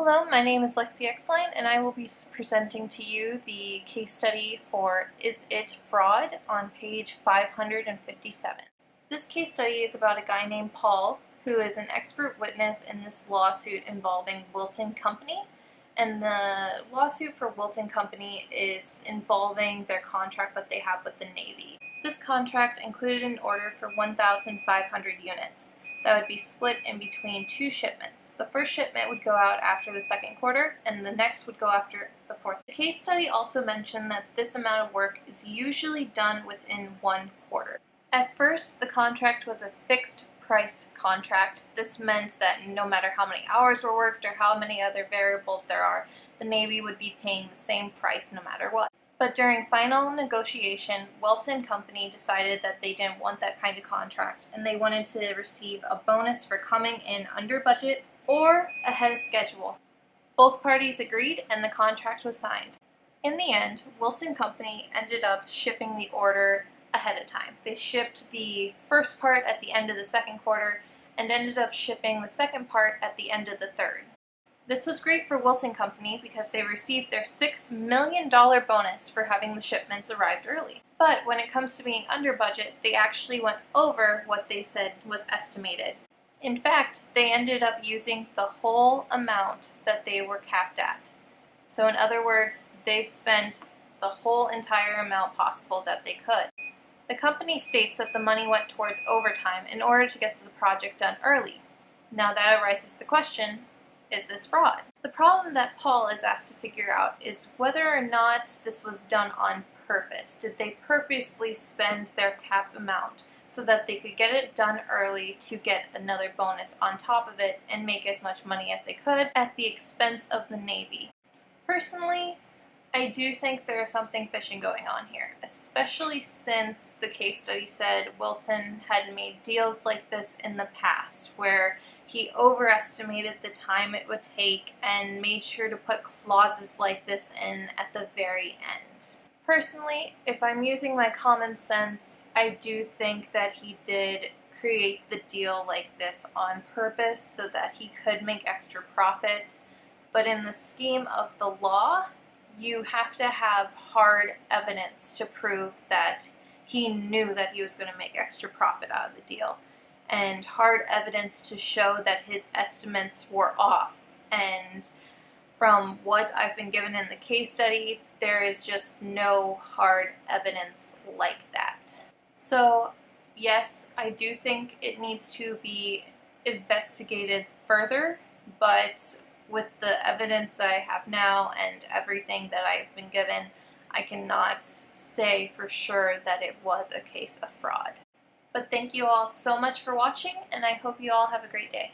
Hello, my name is Lexi Exline, and I will be presenting to you the case study for Is It Fraud on page 557. This case study is about a guy named Paul, who is an expert witness in this lawsuit involving Wilton Company. And the lawsuit for Wilton Company is involving their contract that they have with the Navy. This contract included an order for 1,500 units that would be split in between two shipments. The first shipment would go out after the second quarter, and the next would go after the fourth. The case study also mentioned that this amount of work is usually done within 1 quarter. At first, the contract was a fixed price contract. This meant that no matter how many hours were worked or how many other variables there are, the Navy would be paying the same price no matter what. But during final negotiation, Wilton Company decided that they didn't want that kind of contract, and they wanted to receive a bonus for coming in under budget or ahead of schedule. Both parties agreed, and the contract was signed. In the end, Wilton Company ended up shipping the order ahead of time. They shipped the first part at the end of the second quarter and ended up shipping the second part at the end of the third. This was great for Wilton Company because they received their $6 million bonus for having the shipments arrived early. But when it comes to being under budget, they actually went over what they said was estimated. In fact, they ended up using the whole amount that they were capped at. So in other words, they spent the whole entire amount possible that they could. The company states that the money went towards overtime in order to get the project done early. Now that arises the question, is this fraud? The problem that Paul is asked to figure out is whether or not this was done on purpose. Did they purposely spend their cap amount so that they could get it done early to get another bonus on top of it and make as much money as they could at the expense of the Navy? Personally, I do think there is something fishy going on here, especially since the case study said Wilton had made deals like this in the past, where he overestimated the time it would take and made sure to put clauses like this in at the very end. Personally, if I'm using my common sense, I do think that he did create the deal like this on purpose so that he could make extra profit. But in the scheme of the law, you have to have hard evidence to prove that he knew that he was going to make extra profit out of the deal, and hard evidence to show that his estimates were off. And from what I've been given in the case study, there is just no hard evidence like that. So yes, I do think it needs to be investigated further, but with the evidence that I have now and everything that I've been given, I cannot say for sure that it was a case of fraud. But thank you all so much for watching, and I hope you all have a great day.